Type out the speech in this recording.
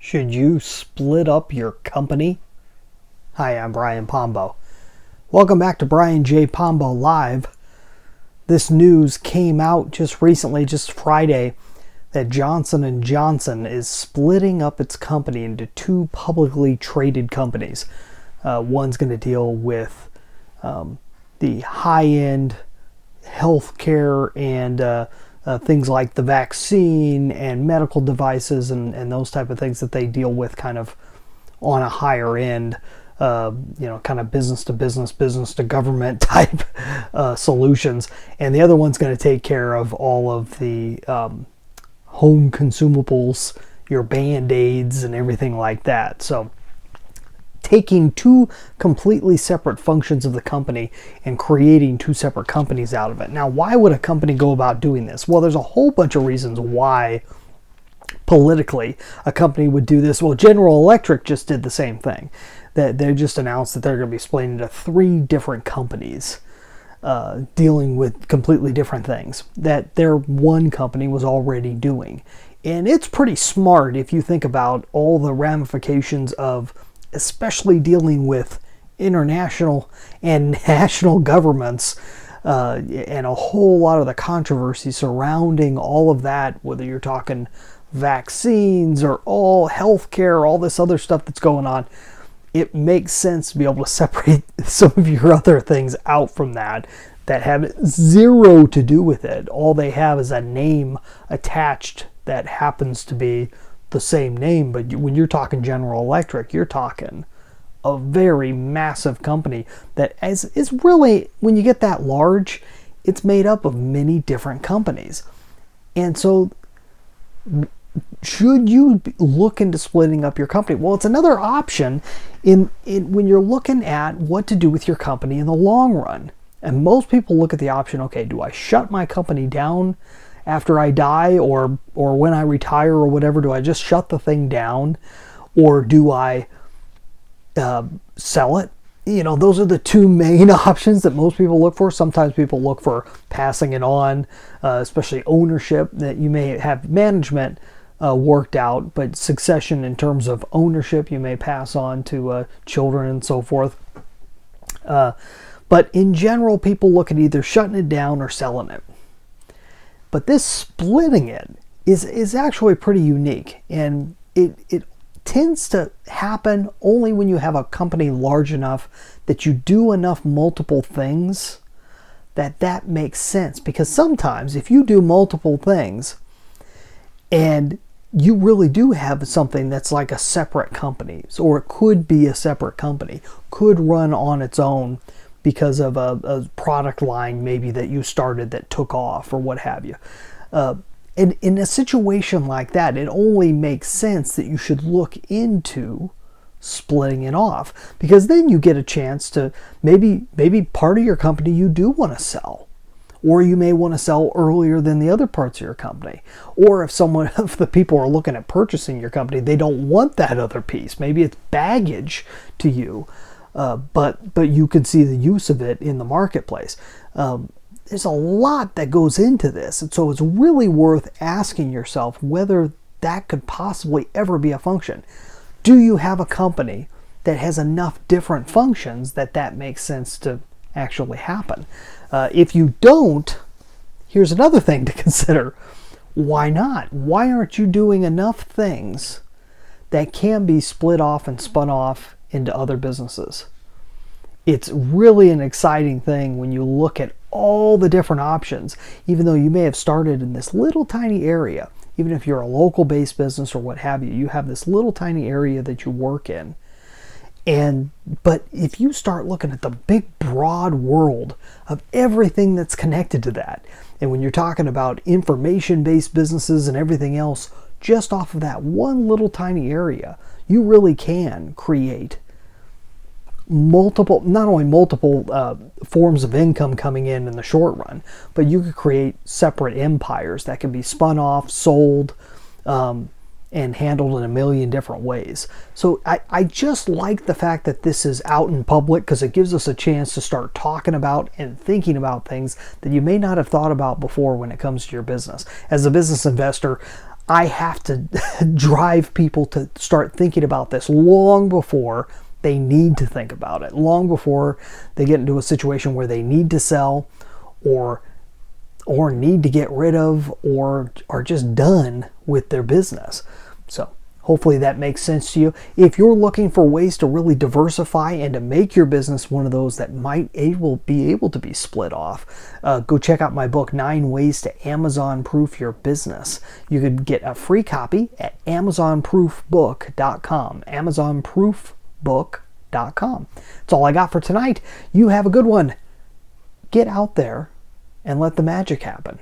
Should you split up your company? Hi, I'm Brian Pombo. Welcome back to Brian J. Pombo Live. This news came out just recently, just Friday, that Johnson & Johnson is splitting up its company into two publicly traded companies. One's going to deal with the high-end healthcare and things like the vaccine and medical devices and those type of things that they deal with kind of on a higher end, kind of business to government type solutions. And the other one's going to take care of all of the home consumables, your Band-Aids and everything like that. So taking two completely separate functions of the company and creating two separate companies out of it. Now, why would a company go about doing this? Well, there's a whole bunch of reasons why politically a company would do this. Well, General Electric just did the same thing. That they just announced that they're going to be splitting into three different companies dealing with completely different things that their one company was already doing. And it's pretty smart if you think about all the ramifications of especially dealing with international and national governments and a whole lot of the controversy surrounding all of that, whether you're talking vaccines or all healthcare, all this other stuff that's going on. It makes sense to be able to separate some of your other things out from that have zero to do with it. All they have is a name attached that happens to be the same name, but when you're talking General Electric, you're talking a very massive company that is really, when you get that large, it's made up of many different companies. And so should you look into splitting up your company? Well, it's another option in when you're looking at what to do with your company in the long run. And most people look at the option, okay, do I shut my company down after I die or when I retire or whatever? Do I just shut the thing down, or do I sell it? Those are the two main options that most people look for. Sometimes people look for passing it on, especially ownership, that you may have management worked out, but succession in terms of ownership you may pass on to children and so forth. But in general, people look at either shutting it down or selling it. But this splitting it is actually pretty unique, and it tends to happen only when you have a company large enough that you do enough multiple things that makes sense. Because sometimes if you do multiple things and you really do have something that's like a separate company, or it could be a separate company, could run on its own because of a product line maybe that you started that took off or what have you. And in a situation like that, it only makes sense that you should look into splitting it off, because then you get a chance to maybe part of your company you do want to sell, or you may want to sell earlier than the other parts of your company. Or if the people are looking at purchasing your company, they don't want that other piece. Maybe it's baggage to you. But you can see the use of it in the marketplace. There's a lot that goes into this, and so it's really worth asking yourself whether that could possibly ever be a function. Do you have a company that has enough different functions that makes sense to actually happen? If you don't, here's another thing to consider. Why not? Why aren't you doing enough things that can be split off and spun off into other businesses? It's really an exciting thing when you look at all the different options. Even though you may have started in this little tiny area, even if you're a local based business or what have you, you have this little tiny area that you work in. But if you start looking at the big broad world of everything that's connected to that, and when you're talking about information based businesses and everything else, just off of that one little tiny area, you really can create not only multiple forms of income coming in the short run, but you could create separate empires that can be spun off, sold, and handled in a million different ways. So I just like the fact that this is out in public, because it gives us a chance to start talking about and thinking about things that you may not have thought about before when it comes to your business. As a business investor, I have to drive people to start thinking about this long before they need to think about it, long before they get into a situation where they need to sell or need to get rid of or are just done with their business. So hopefully that makes sense to you. If you're looking for ways to really diversify and to make your business one of those that might be able to be split off, go check out my book, 9 Ways to Amazon-Proof Your Business. You could get a free copy at amazonproofbook.com, amazonproofbook.com. That's all I got for tonight. You have a good one. Get out there and let the magic happen.